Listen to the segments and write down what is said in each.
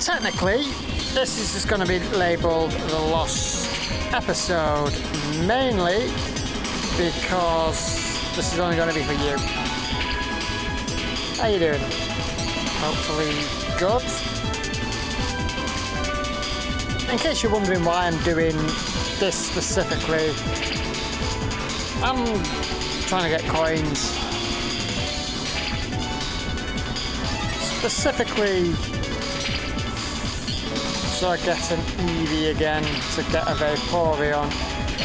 technically, this is just going to be labelled the lost episode, mainly because this is only going to be for you. How you doing? Hopefully good. In case you're wondering why I'm doing this specifically, I'm trying to get coins. Specifically, so I get an Eevee again to get a Vaporeon.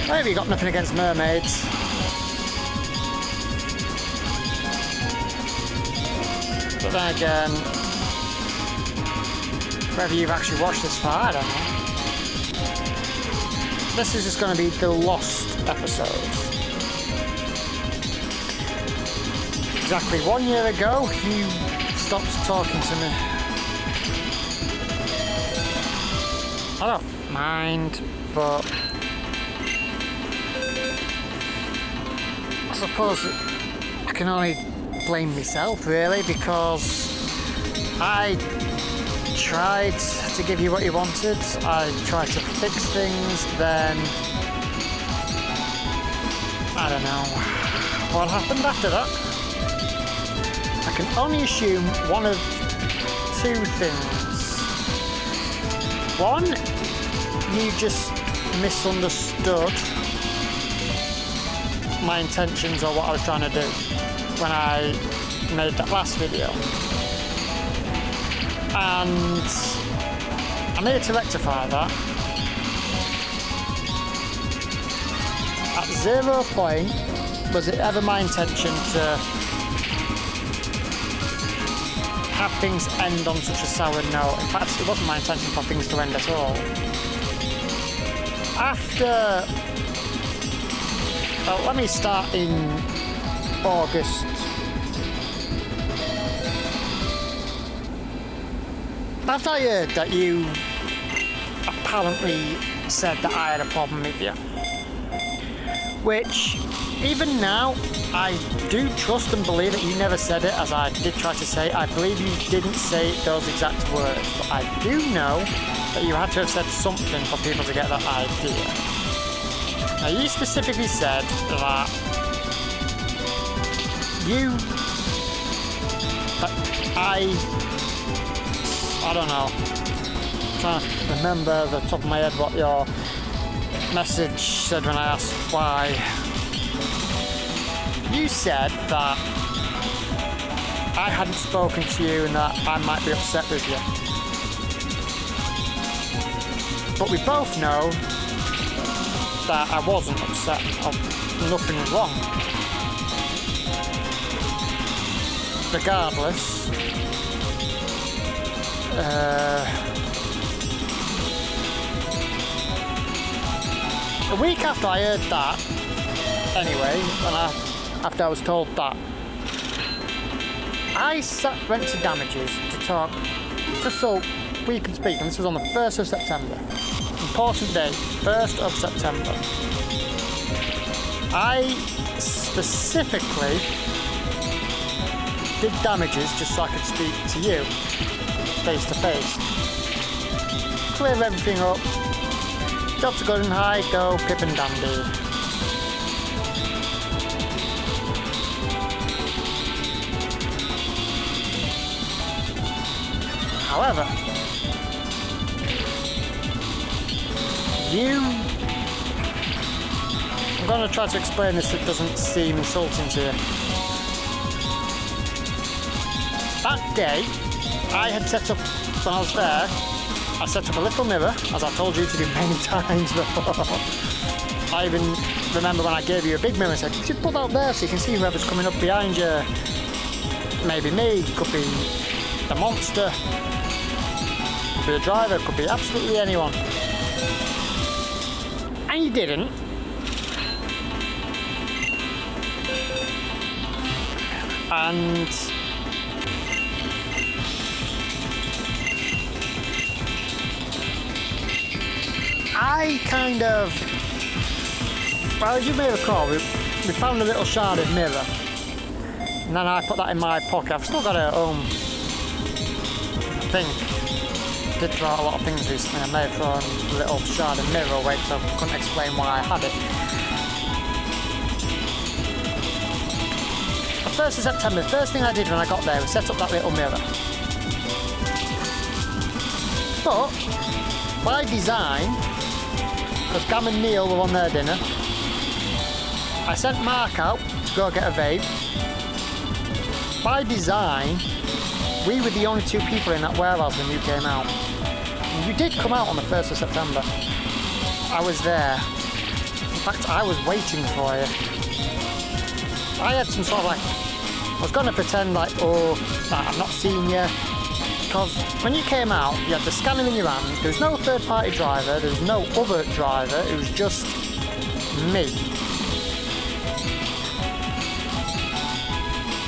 Maybe you got nothing against mermaids. But then again, whether you've actually watched this far, I don't know. This is just going to be the lost episode. Exactly 1 year ago, you stopped talking to me. I don't mind, but I suppose I can only blame myself really, because I tried to give you what you wanted. I tried to fix things, then I don't know what happened after that. I can only assume one of two things. One, you just misunderstood my intentions or what I was trying to do when I made that last video. And I'm here to rectify that. At 0 point was it ever my intention to have things end on such a sour note. In fact, it wasn't my intention for things to end at all. After... well, let me start in August. After I heard that you apparently said that I had a problem with you, which even now I do trust and believe that you never said it, as I did try to say. I believe you didn't say those exact words, but I do know that you had to have said something for people to get that idea. Now, you specifically said that I don't know, I'm trying to remember the top of my head what your message said when I asked why. You said that I hadn't spoken to you and that I might be upset with you. But we both know that I wasn't upset, nothing was wrong. Regardless, a week after I heard that, anyway, after I was told that, I went to Damages to talk, just so we could speak, and this was on the 1st of September. Important date, 1st of September. I specifically did Damages just so I could speak to you face to face. Clear everything up. Jobs are good and high, go pip and dandy. However, I'm going to try to explain this so it doesn't seem insulting to you. That day, I had set up, when I was there, I set up a little mirror, as I told you to do many times before. I even remember when I gave you a big mirror and said, just put that there so you can see whoever's coming up behind you. Maybe me, could be the monster, could be a driver, could be absolutely anyone. And you didn't. And I kind of, well, as you may recall, we found a little sharded mirror, and then I put that in my pocket. I've still got it at home, I think. did throw out a lot of things recently. I may have thrown a little shard of mirror away because I couldn't explain why I had it. The 1st of September, the first thing I did when I got there was set up that little mirror. But, by design, because Gam and Neil were on their dinner, I sent Mark out to go get a vape. By design, we were the only 2 people in that warehouse when you came out. You did come out on the 1st of September. I was there. In fact, I was waiting for you. I had some sort of like, I was going to pretend like, oh, I've not seen you. Because when you came out, you had the scanner in your hand, there was no third-party driver, there was no other driver, it was just me.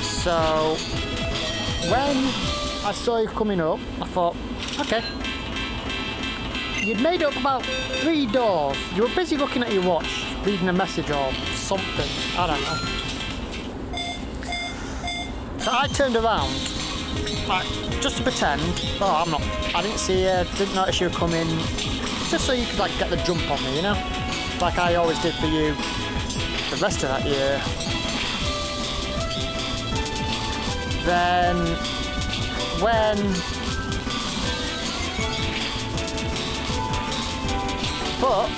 So, when I saw you coming up, I thought, okay. You'd made up about 3 doors. You were busy looking at your watch, reading a message or something, I don't know. So I turned around, like, just to pretend, I didn't see you, didn't notice you were coming, just so you could like get the jump on me, you know? Like I always did for you the rest of that year. Then, but,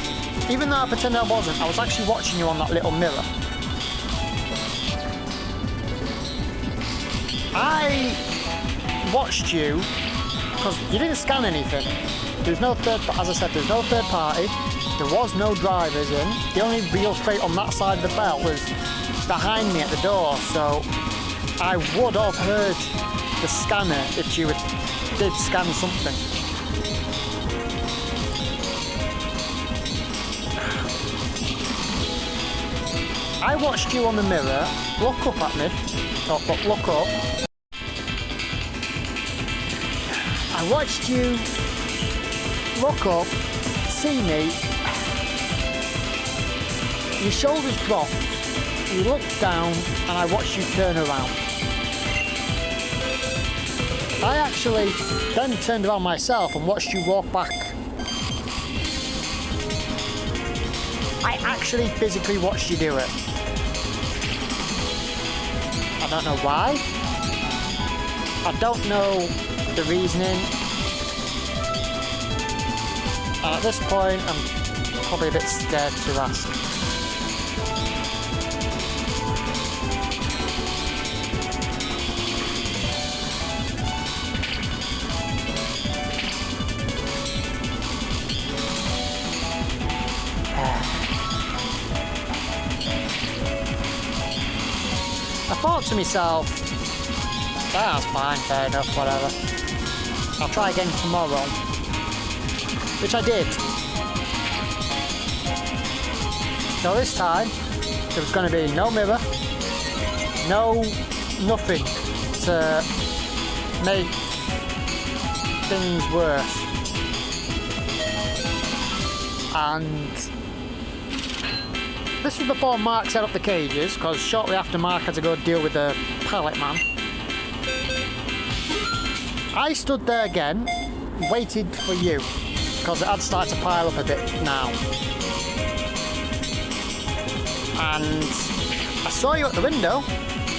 even though I pretended I wasn't, I was actually watching you on that little mirror. I watched you because you didn't scan anything. There's no as I said, there's no third party. There was no drivers in. The only real freight on that side of the belt was behind me at the door. So I would have heard the scanner if you did scan something. I watched you on the mirror look up at me. Look up. I watched you look up, see me, your shoulders dropped, you looked down, and I watched you turn around. I actually then turned around myself and watched you walk back. I actually physically watched you do it. I don't know why. I don't know the reasoning. And at this point, I'm probably a bit scared to ask. I thought to myself, that's fine, fair enough, whatever. I'll try again tomorrow. Which I did. So this time, there was going to be no mirror, nothing to make things worse. And this was before Mark set up the cages, because shortly after Mark had to go deal with the pallet man. I stood there again, waited for you, because it had started to pile up a bit now. And I saw you at the window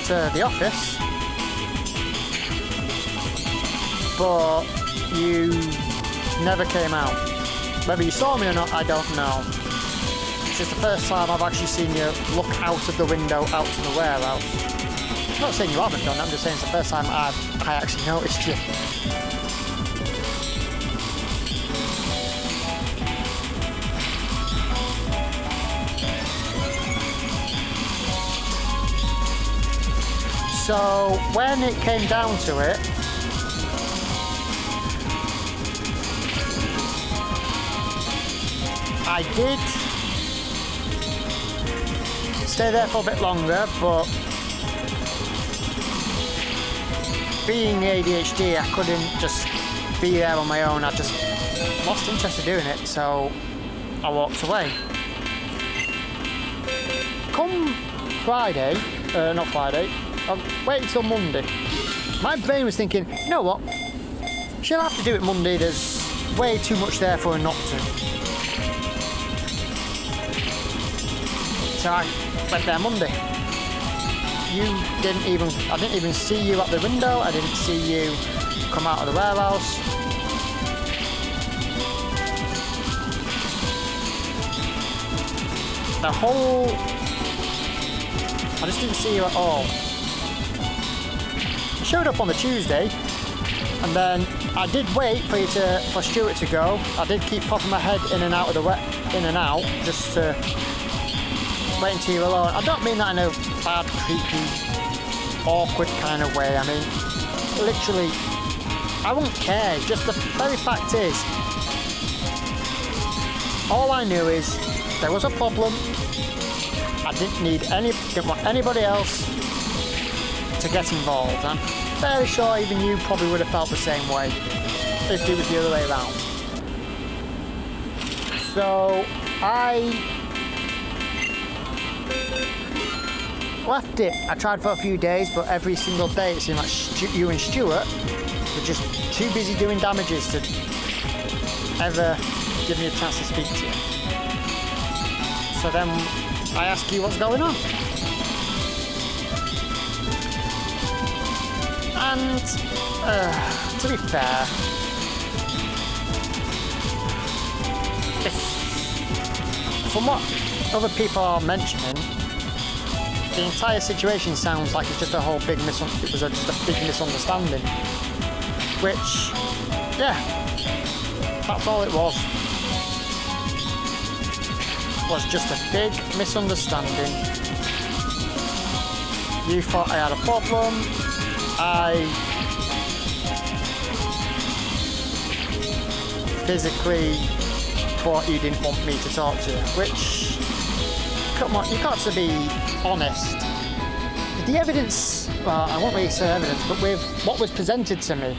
to the office, but you never came out. Whether you saw me or not, I don't know. This is the first time I've actually seen you look out of the window out to the warehouse. I'm not saying you haven't done it, I'm just saying it's the first time I actually noticed you. So when it came down to it, I did stay there for a bit longer, but being ADHD, I couldn't just be there on my own. I just lost interest in doing it, so I walked away. Come Friday, not Friday, I waited till Monday. My brain was thinking, you know what, she'll have to do it Monday, there's way too much there for her not to. So I went there Monday. I didn't even see you at the window. I didn't see you come out of the warehouse. I just didn't see you at all. I showed up on the Tuesday, and then I did wait for Stuart to go. I did keep popping my head in and out, just to wait until you were alone. I don't mean that in a bad, creepy, awkward kind of way. I mean, literally, I wouldn't care. Just the very fact is, all I knew is there was a problem. I didn't want anybody else to get involved. I'm fairly sure even you probably would have felt the same way if it was the other way around. So I left it. I tried for a few days, but every single day it seemed like you and Stuart were just too busy doing damages to ever give me a chance to speak to you. So then I asked you what's going on. And to be fair, from what other people are mentioning, the entire situation sounds like it's just a whole big misunderstanding. Which, yeah, that's all it was. Was just a big misunderstanding. You thought I had a problem. I physically thought you didn't want me to talk to you, which, come on, you've got to be honest. The evidence, well, I won't really say evidence, but with what was presented to me,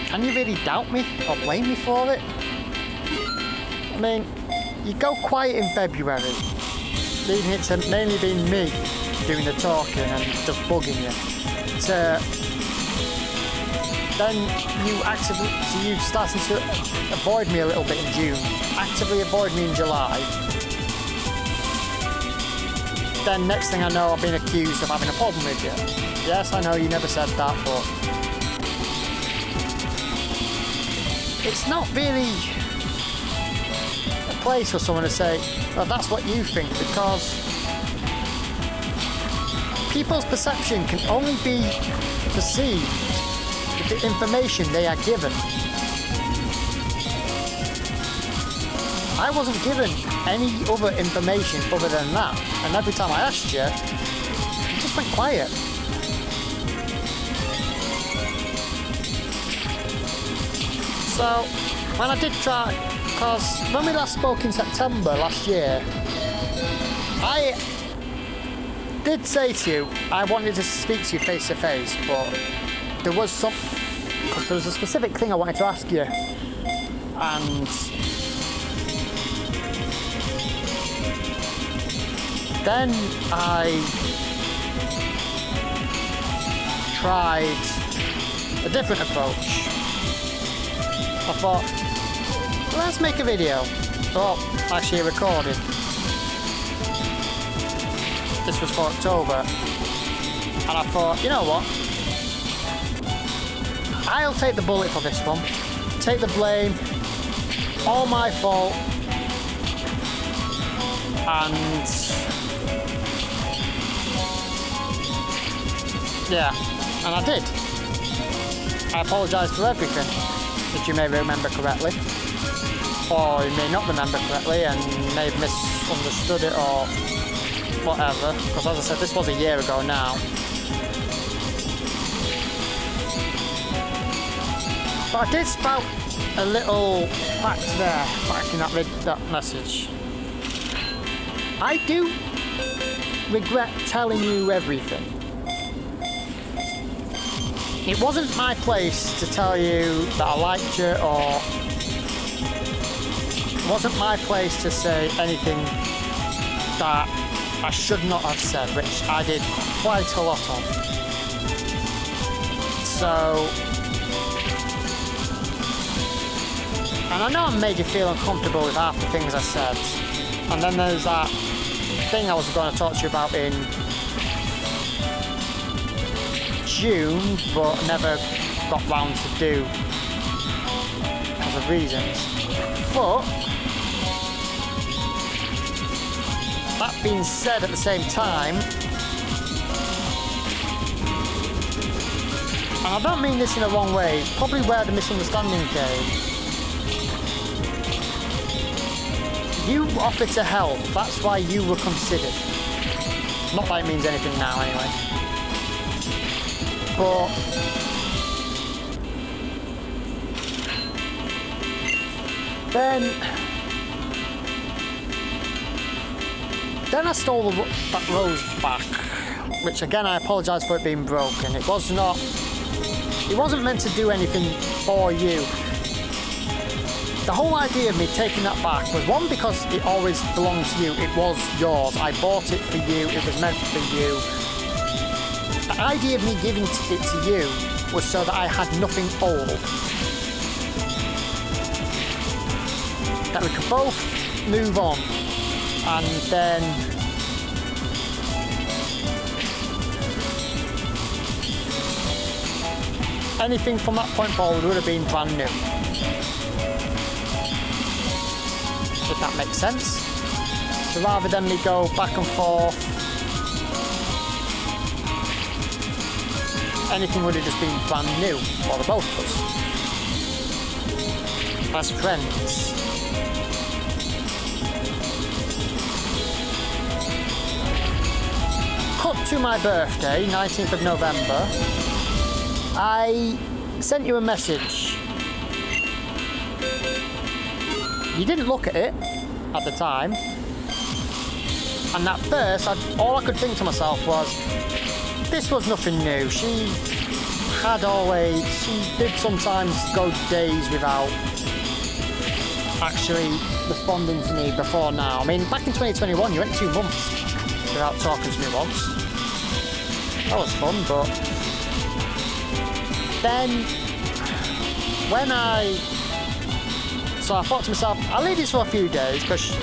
can you really doubt me or blame me for it? I mean, you go quiet in February, leaving it to mainly being me doing the talking and just bugging you. Then you started to avoid me a little bit in June, actively avoid me in July. Then next thing I know, I've been accused of having a problem with you. Yes, I know you never said that, but it's not really place for someone to say, well, that's what you think, because people's perception can only be perceived with the information they are given. I wasn't given any other information other than that, and every time I asked you, you just went quiet. So, when I did try, because when we last spoke in September last year, I did say to you I wanted to speak to you face to face, but there was a specific thing I wanted to ask you, and then I tried a different approach. I thought, let's make a video. Oh, actually a recording. This was for October. And I thought, you know what? I'll take the bullet for this one. Take the blame. All my fault. And yeah, and I did. I apologised for everything, if you may remember correctly. Or you may not remember correctly and may have misunderstood it or whatever, because as I said, this was a year ago now. But I did spout a little fact there, back in that message. I do regret telling you everything. It wasn't my place to tell you that I liked you, or it wasn't my place to say anything that I should not have said, which I did quite a lot of. So And I know I made you feel uncomfortable with half the things I said. And then there's that thing I was going to talk to you about in June, but never got round to do because of reasons. But that being said, at the same time, and I don't mean this in a wrong way, it's probably where the misunderstanding came. You offered to help, that's why you were considered. Not that it means anything now, anyway. But then I stole that rose back, which again I apologise for it being broken. It wasn't meant to do anything for you. The whole idea of me taking that back was, one, because it always belonged to you. It was yours. I bought it for you. It was meant for you. The idea of me giving it to you was so that I had nothing old. That we could both move on. And then anything from that point forward would have been brand new. If that makes sense. So rather than me go back and forth, anything would have just been brand new for the both of us. As friends. Cut to my birthday, 19th of November. I sent you a message. You didn't look at it at the time, and at first all I could think to myself was, this was nothing new. She did sometimes go days without actually responding to me before now. I mean, back in 2021 you went 2 months without talking to me once. That was fun. But then so I thought to myself, I'll leave this for a few days, because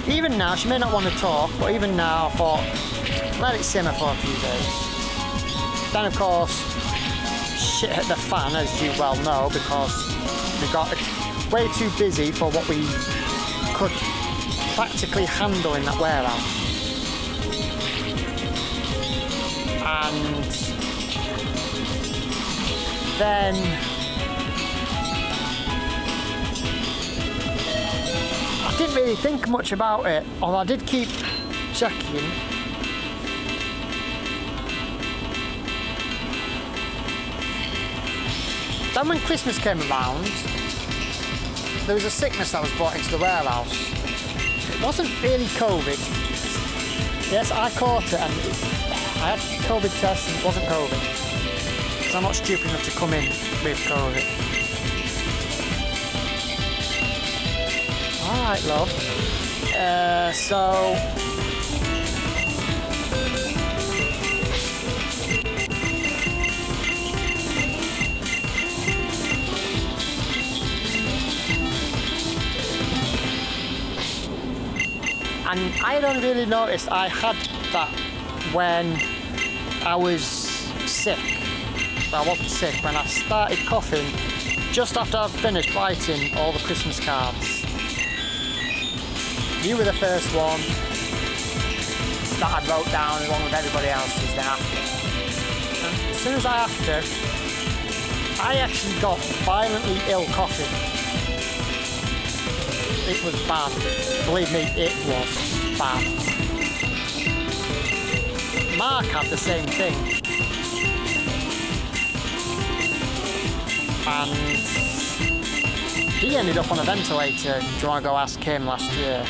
even now, she may not want to talk, but even now I thought, let it simmer for a few days. Then of course, shit hit the fan, as you well know, because we got way too busy for what we could practically handle in that warehouse. And then I didn't really think much about it, although I did keep checking. Then when Christmas came around, there was a sickness that was brought into the warehouse. It wasn't really COVID. Yes, I caught it and I had COVID tests and it wasn't COVID. Because I'm not stupid enough to come in with COVID. Alright, love. And I don't really notice I had that when I was sick. But I wasn't sick when I started coughing just after I'd finished writing all the Christmas cards. You were the first one that I wrote down along with everybody else's then after. And as soon as I actually got violently ill coughing. It was bad. Believe me, it was bad. Mark had the same thing. And he ended up on a ventilator. Do you want to go ask him last year?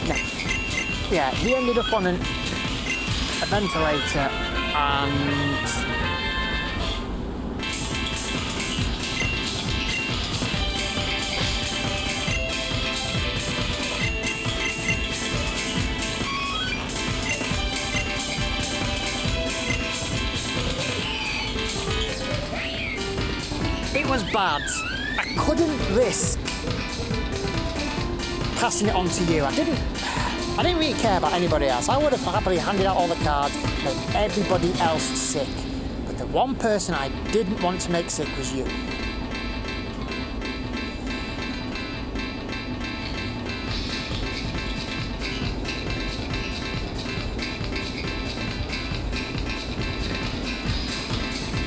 No. Yeah, he ended up on a ventilator and was bad. I couldn't risk passing it on to you. I didn't really care about anybody else. I would have happily handed out all the cards, made everybody else sick. But the one person I didn't want to make sick was you.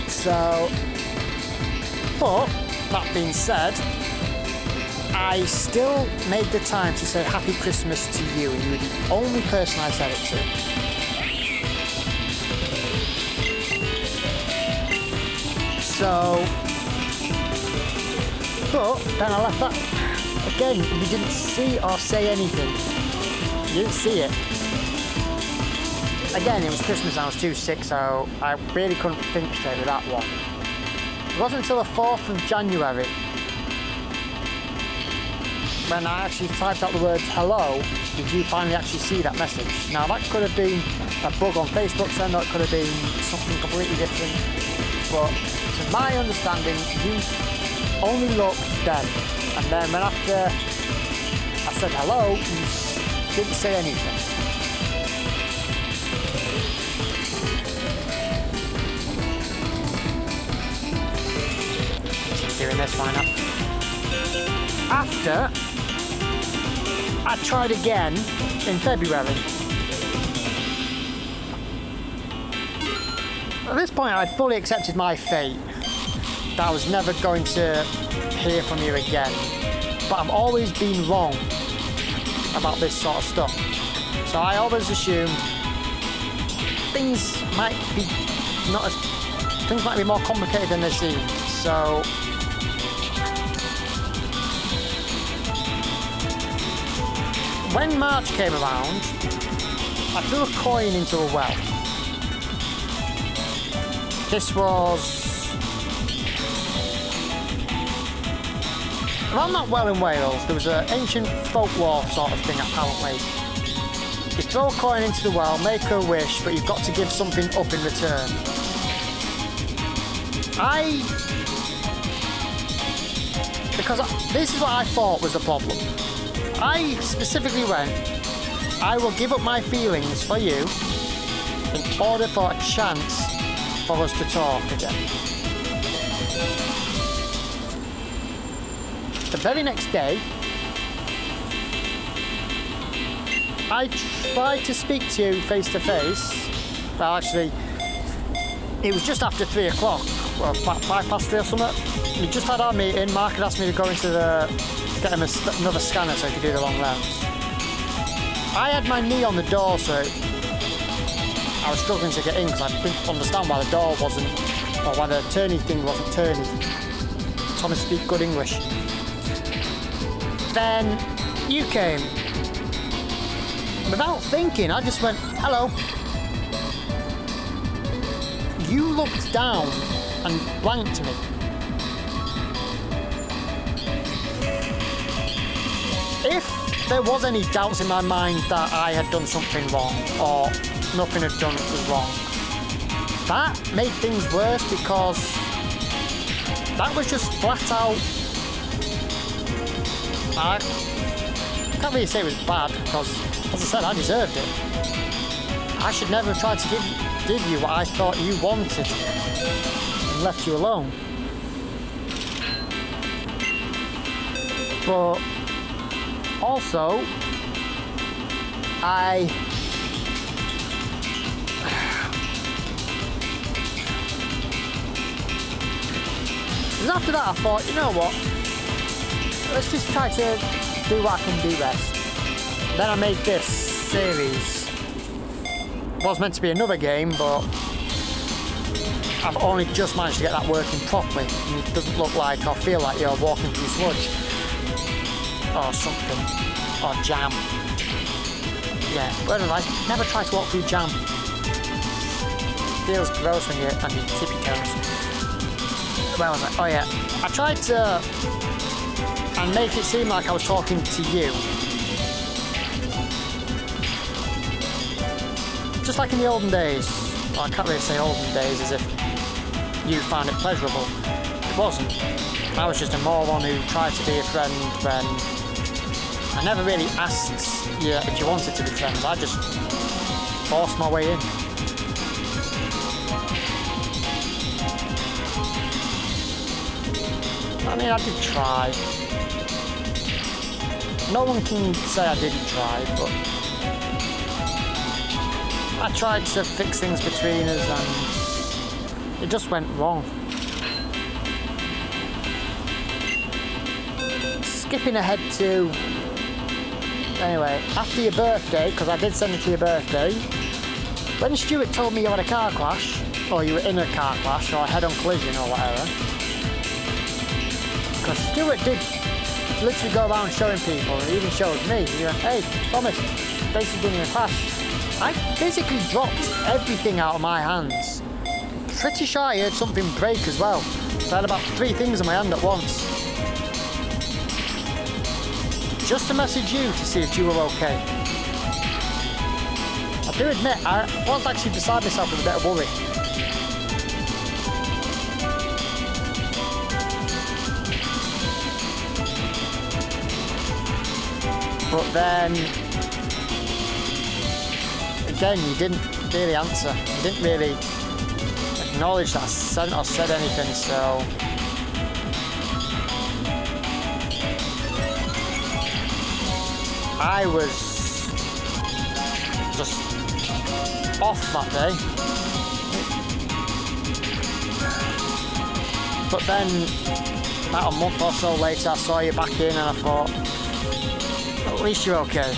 So, but that being said, I still made the time to say Happy Christmas to you, and you were the only person I said it to. So, but then I left that. Again, you didn't see or say anything. You didn't see it. Again, it was Christmas and I was too sick, so I really couldn't think straight with that one. It wasn't until the 4th of January when I actually typed out the words hello, did you finally actually see that message. Now that could have been a bug on Facebook then, or it could have been something completely different, but to my understanding, you only looked then, and then when after I said hello, you didn't say anything. Doing this, why not? After I tried again in February. At this point, I'd fully accepted my fate. That I was never going to hear from you again. But I've always been wrong about this sort of stuff. So I always assume things might be more complicated than they seem. So when March came around, I threw a coin into a well. This was around that well in Wales. There was an ancient folklore sort of thing apparently. You throw a coin into the well, make a wish, but you've got to give something up in return. Because this is what I thought was the problem. I specifically went, I will give up my feelings for you in order for a chance for us to talk again. The very next day, I tried to speak to you face to face. Well, actually, it was just after 3 o'clock, well, 3:05 or something. We just had our meeting. Mark had asked me to go into get him another scanner so he could do the long lens. I had my knee on the door, so I was struggling to get in because I didn't understand why the door wasn't, or why the turning thing wasn't turning. Thomas speak good English. Then you came. Without thinking, I just went, hello. You looked down and blanked me. If there was any doubts in my mind that I had done something wrong or nothing had done was wrong, that made things worse because that was just flat out. I can't really say it was bad because, as I said, I deserved it. I should never have tried to give you what I thought you wanted and left you alone. But also, after that I thought, you know what, let's just try to do what I can do best. Then I made this series. It was meant to be another game, but I've only just managed to get that working properly, and it doesn't look like or feel like you're walking through sludge or something, or jam. Yeah, but anyway, never try to walk through jam. It feels gross when you're on your tippy toes. Where was I? Oh yeah, I tried to and make it seem like I was talking to you. Just like in the olden days. Well, I can't really say olden days as if you found it pleasurable. It wasn't. I was just a moron who tried to be a friend when I never really asked you if you wanted to be friends. I just forced my way in. I mean, I did try. No one can say I didn't try, but I tried to fix things between us and it just went wrong. Skipping ahead to... Anyway, after your birthday, because I did send it to your birthday, when Stuart told me you had a car crash, or you were in a car crash, or a head-on collision or whatever, because Stuart did literally go around showing people, and he even showed me, he went, hey, Thomas, Stacey's been in a crash. I physically dropped everything out of my hands. Pretty sure I heard something break as well. So I had about 3 things in my hand at once. Just to message you to see if you were okay. I do admit, I was actually beside myself with a bit of worry. But then, again, you didn't really answer. You didn't really acknowledge that I sent or said anything, so... I was just off that day. But then, about a month or so later, I saw you back in and I thought, at least you're okay.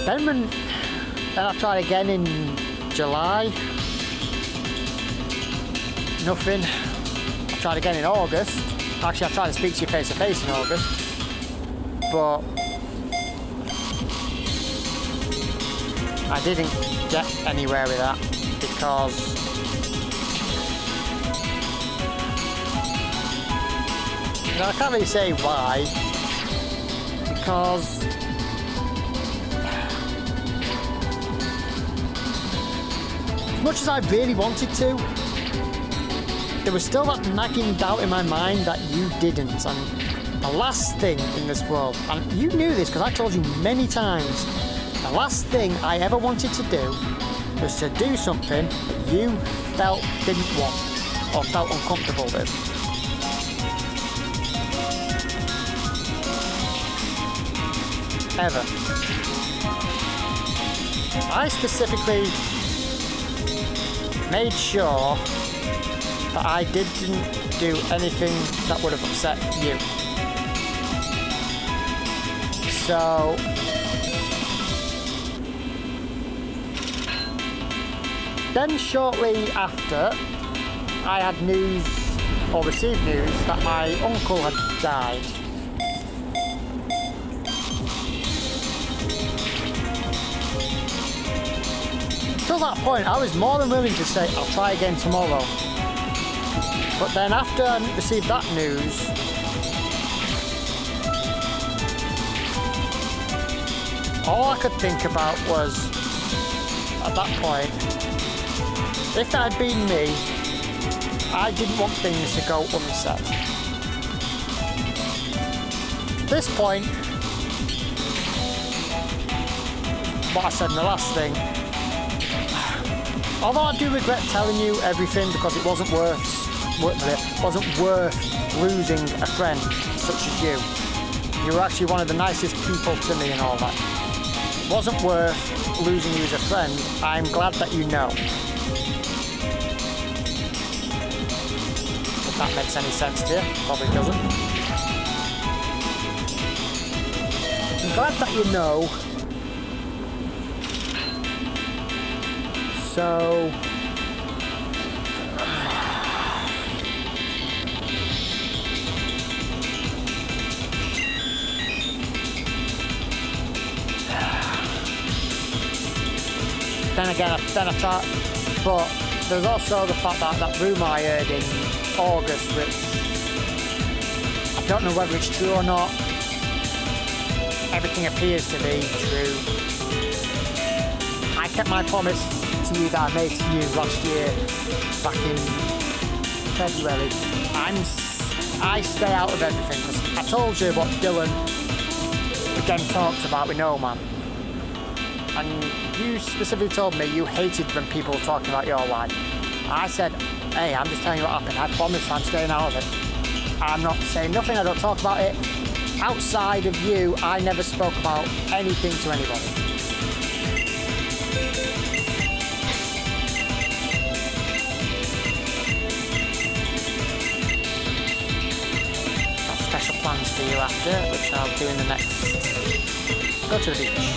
Then I tried again in July. Nothing. I tried again in August. Actually, I tried to speak to you face to face in August. But I didn't get anywhere with that because I can't really say why. Because as much as I really wanted to, there was still that nagging doubt in my mind that you didn't. And the last thing in this world, and you knew this because I told you many times, the last thing I ever wanted to do was to do something that you didn't want or felt uncomfortable with. Ever. I specifically made sure that I didn't do anything that would have upset you. So then shortly after, I had news, or received news, that my uncle had died. Till that point, I was more than willing to say, I'll try again tomorrow. But then after I received that news, all I could think about was, at that point, if that had been me, I didn't want things to go unsaid. At this point, what I said in the last thing, although I do regret telling you everything because it wasn't worth losing a friend such as you. You were actually one of the nicest people to me and all that. It wasn't worth losing you as a friend. I'm glad that you know. If that makes any sense to you, probably doesn't. I'm glad that you know. So then I tried, but there's also the fact that rumour I heard in August, which I don't know whether it's true or not, everything appears to be true. I kept my promise to you that I made to you last year, back in February. I stay out of everything because I told you what Dylan again talked about with No Man. And you specifically told me you hated when people were talking about your life. I said, hey, I'm just telling you what happened. I promise I'm staying out of it. I'm not saying nothing, I don't talk about it. Outside of you, I never spoke about anything to anybody. Got special plans for you after, which I'll do in the next... Go to the beach.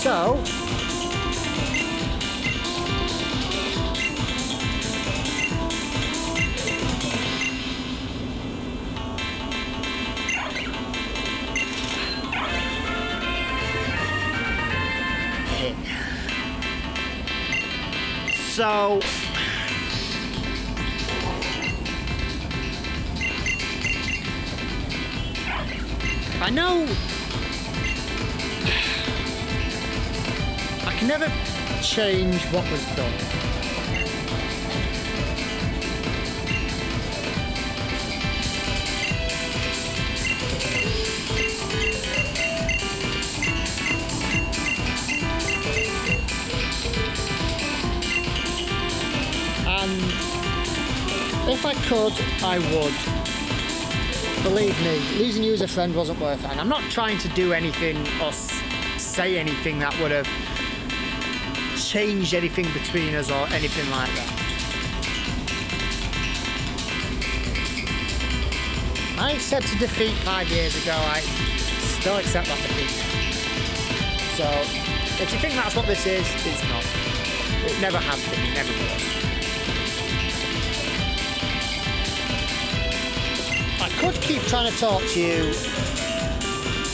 So... So... I know I can never change what was done. And if I could, I would. Believe me, losing you as a friend wasn't worth it. And I'm not trying to do anything or say anything that would have changed anything between us or anything like that. I accepted defeat 5 years ago. I still accept that defeat. So, if you think that's what this is, it's not. It never has been, it never was. I could keep trying to talk to you,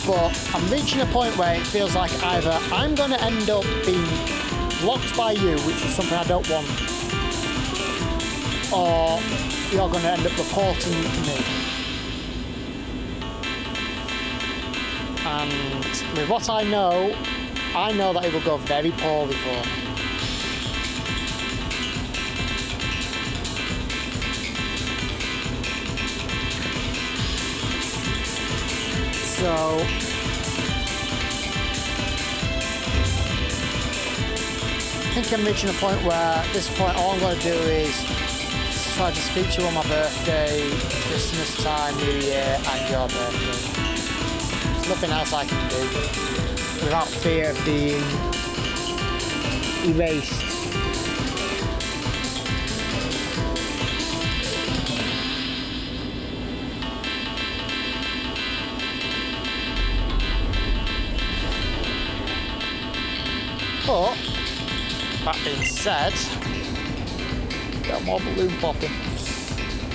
but I'm reaching a point where it feels like either I'm going to end up being blocked by you, which is something I don't want, or you're going to end up reporting me. And with what I know that it will go very poorly for me. So, I think I'm reaching a point where at this point all I'm going to do is try to speak to you on my birthday, Christmas time, New Year and your birthday. There's nothing else I can do without fear of being erased. But, that being said, got more balloon popping.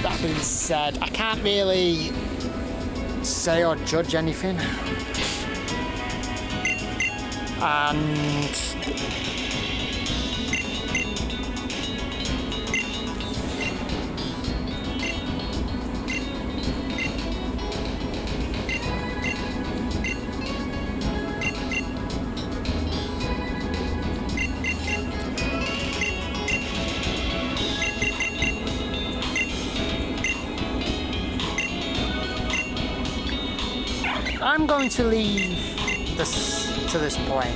That being said, I can't really say or judge anything. And I'm going to leave this to this point.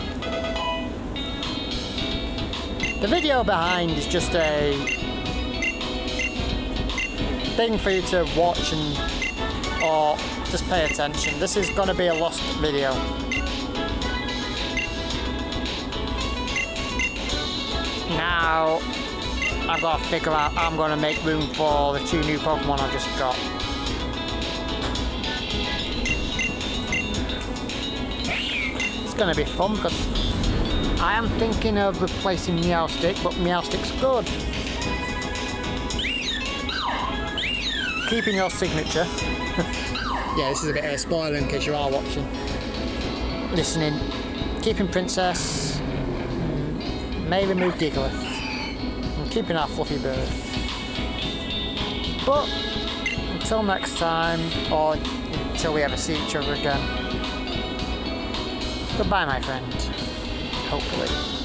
The video behind is just a thing for you to watch and or just pay attention. This is going to be a lost video. Now I've got to figure out how I'm going to make room for the 2 new Pokemon I just got. It's going to be fun because I am thinking of replacing Meowstick, but Meowstick's good. Keeping your signature. Yeah, this is a bit of a spoiler in case you are watching. Listening. Keeping Princess. May remove Gigalith. And keeping our fluffy bird. But until next time, or until we ever see each other again, goodbye, my friends. Hopefully.